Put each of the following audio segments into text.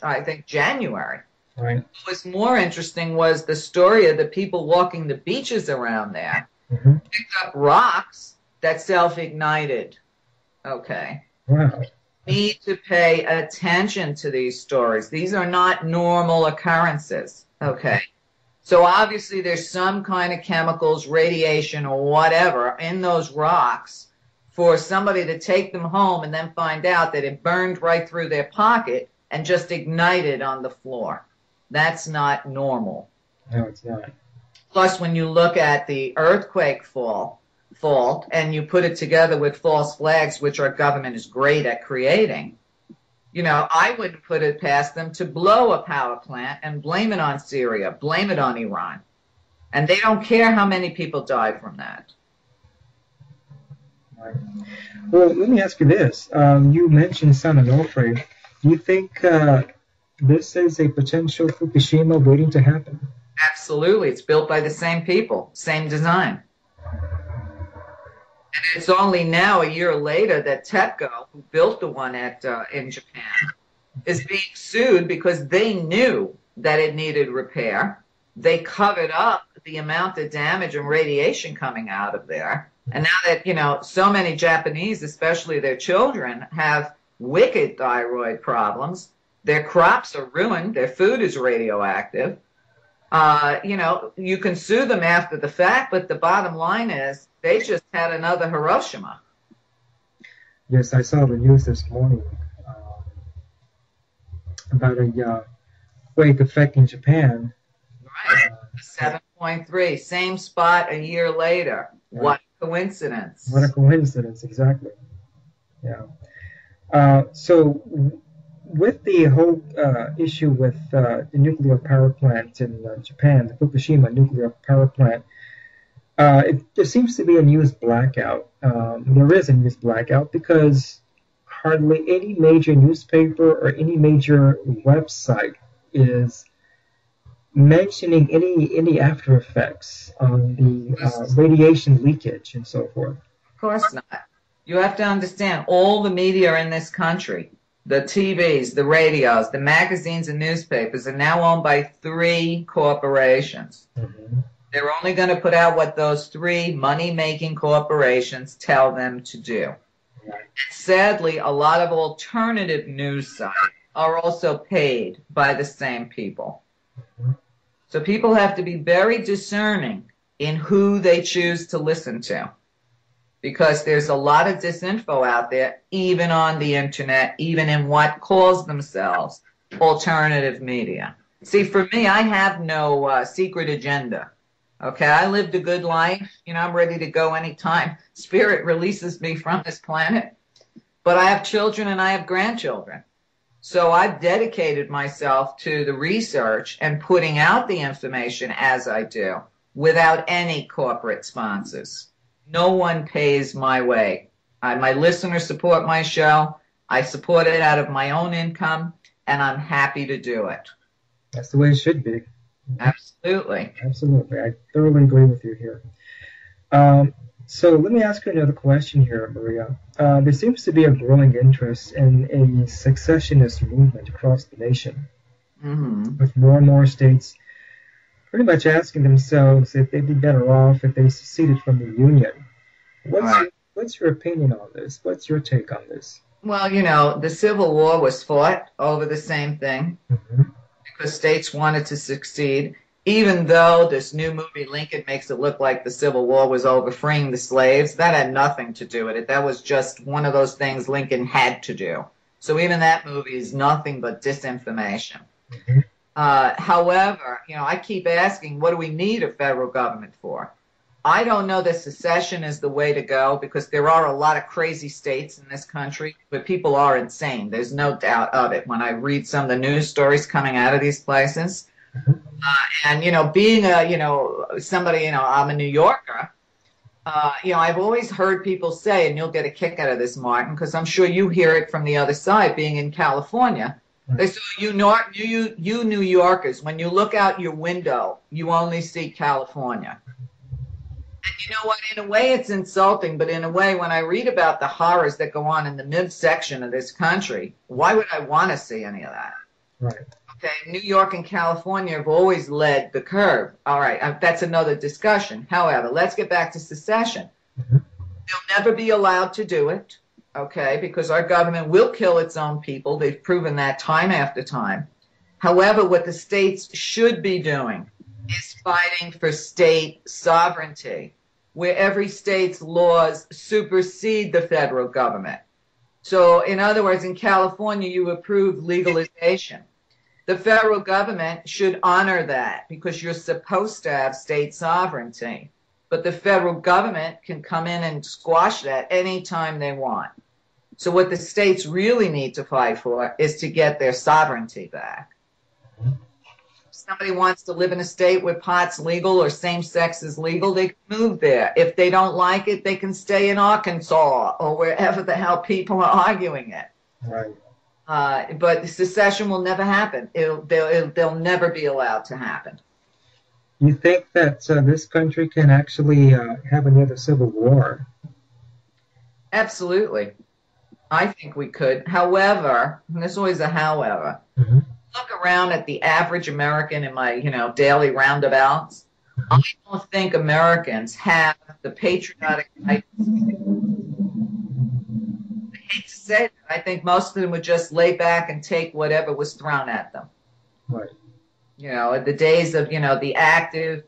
I think, January. Right. What was more interesting was the story of the people walking the beaches around there, picked up rocks that self-ignited. Okay. Wow. Need to pay attention to these stories. These are not normal occurrences. Okay. So obviously there's some kind of chemicals, radiation, or whatever in those rocks for somebody to take them home and then find out that it burned right through their pocket and just ignited on the floor. That's not normal. No, it's not. Plus, when you look at the earthquake fault and you put it together with false flags, which our government is great at creating, you know, I wouldn't put it past them to blow a power plant and blame it on Syria, blame it on Iran. And they don't care how many people died from that. Right. Well, let me ask you this. You mentioned San Onofre. Do you think this is a potential Fukushima waiting to happen? Absolutely. It's built by the same people, same design. And it's only now, a year later, that TEPCO, who built the one in Japan, is being sued because they knew that it needed repair. They covered up the amount of damage and radiation coming out of there. And now that, you know, so many Japanese, especially their children, have wicked thyroid problems, their crops are ruined, their food is radioactive. You know, you can sue them after the fact, but the bottom line is they just had another Hiroshima. Yes, I saw the news this morning about a quake affecting Japan. Right, 7.3, same spot a year later. Right. What a coincidence. What a coincidence, exactly. Yeah. So with the whole issue with the nuclear power plant in Japan, the Fukushima nuclear power plant, there seems to be a news blackout. There is a news blackout because hardly any major newspaper or any major website is mentioning any after effects on the radiation leakage and so forth. Of course not. You have to understand, all the media in this country, the TVs, the radios, the magazines and newspapers, are now owned by 3 corporations. Mm-hmm. They're only going to put out what those 3 money-making corporations tell them to do. Right. And sadly, a lot of alternative news sites are also paid by the same people. Mm-hmm. So people have to be very discerning in who they choose to listen to, because there's a lot of disinfo out there, even on the internet, even in what calls themselves alternative media. See, for me, I have no secret agenda. Okay, I lived a good life. You know, I'm ready to go anytime Spirit releases me from this planet. But I have children and I have grandchildren. So I've dedicated myself to the research and putting out the information as I do, without any corporate sponsors. No one pays my way. My listeners support my show. I support it out of my own income, and I'm happy to do it. That's the way it should be. Absolutely. Absolutely. I thoroughly agree with you here. So let me ask you another question here, Meria. There seems to be a growing interest in a secessionist movement across the nation, with more and more states pretty much asking themselves if they'd be better off if they seceded from the Union. What's your opinion on this? What's your take on this? Well, you know, the Civil War was fought over the same thing, because states wanted to succeed, even though this new movie, Lincoln, makes it look like the Civil War was over freeing the slaves. That had nothing to do with it. That was just one of those things Lincoln had to do. So even that movie is nothing but disinformation. However, you know, I keep asking, what do we need a federal government for? I don't know that secession is the way to go, because there are a lot of crazy states in this country, but people are insane. There's no doubt of it when I read some of the news stories coming out of these places. And, you know, being somebody, you know, I'm a New Yorker, you know, I've always heard people say, and you'll get a kick out of this, Martin, because I'm sure you hear it from the other side, being in California. They say, you New Yorkers, when you look out your window, you only see California. And you know what? In a way, it's insulting, but in a way, when I read about the horrors that go on in the midsection of this country, why would I want to see any of that? Right. Okay, New York and California have always led the curve. All right, that's another discussion. However, let's get back to secession. Mm-hmm. They'll never be allowed to do it, okay, because our government will kill its own people. They've proven that time after time. However, what the states should be doing is fighting for state sovereignty, where every state's laws supersede the federal government. So, in other words, in California, you approved legalization. The federal government should honor that because you're supposed to have state sovereignty. But the federal government can come in and squash that anytime they want. So what the states really need to fight for is to get their sovereignty back. If somebody wants to live in a state where pot's legal or same-sex is legal, they can move there. If they don't like it, they can stay in Arkansas or wherever the hell people are arguing it. Right. But secession will never happen. They'll never be allowed to happen. You think that this country can actually have another civil war? Absolutely. I think we could. However, and there's always a however, mm-hmm. Look around at the average American in my, daily roundabouts. Mm-hmm. I don't think Americans have the patriotic type. I hate to say that. I think most of them would just lay back and take whatever was thrown at them. Right. The days of, the active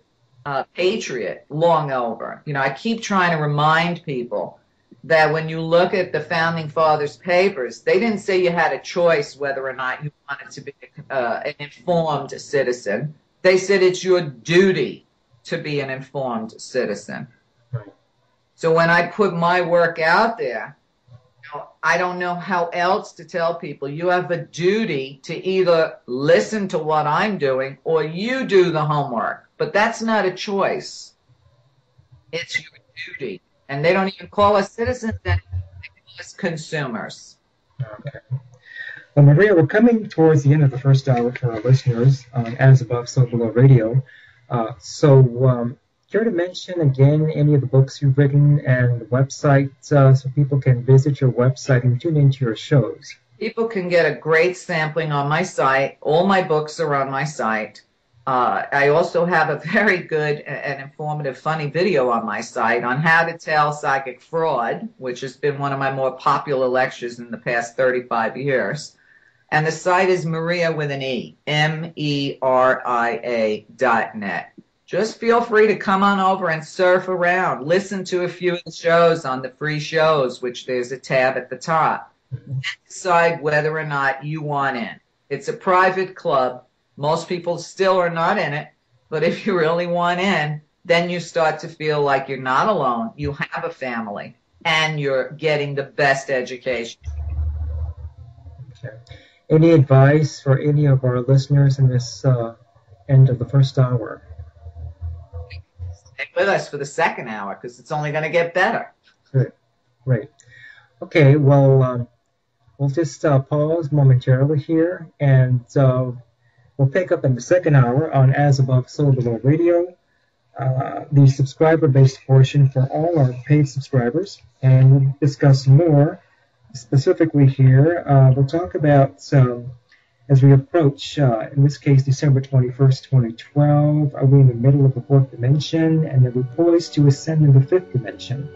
patriot, long over. I keep trying to remind people that when you look at the Founding Fathers' papers, they didn't say you had a choice whether or not you wanted to be an informed citizen. They said it's your duty to be an informed citizen. Right. So when I put my work out there, I don't know how else to tell people. You have a duty to either listen to what I'm doing or you do the homework. But that's not a choice. It's your duty. And they don't even call us citizens, they call us consumers. Okay. Well, Meria, we're coming towards the end of the first hour for our listeners on As Above, So Below Radio. Care to mention again any of the books you've written and the website so people can visit your website and tune into your shows? People can get a great sampling on my site. All my books are on my site. I also have a very good and informative, funny video on my site on how to tell psychic fraud, which has been one of my more popular lectures in the past 35 years. And the site is Meria with an E, MERIA.net. Just feel free to come on over and surf around. Listen to a few of the shows on the free shows, which there's a tab at the top. And decide whether or not you want in. It's a private club. Most people still are not in it, but if you really want in, then you start to feel like you're not alone. You have a family, and you're getting the best education. Okay. Any advice for any of our listeners in this end of the first hour? Stay with us for the second hour, because it's only going to get better. Good. Great. Okay, well, we'll just pause momentarily here, and we'll pick up in the second hour on As Above, So Below Radio, the subscriber-based portion for all our paid subscribers, and we'll discuss more specifically here. We'll talk about, as we approach, in this case, December 21st, 2012, are we in the middle of the fourth dimension, and are we poised to ascend in the fifth dimension?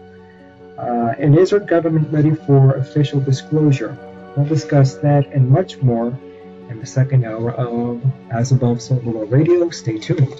And is our government ready for official disclosure? We'll discuss that and much more in the second hour of As Above, So Below Radio. Stay tuned.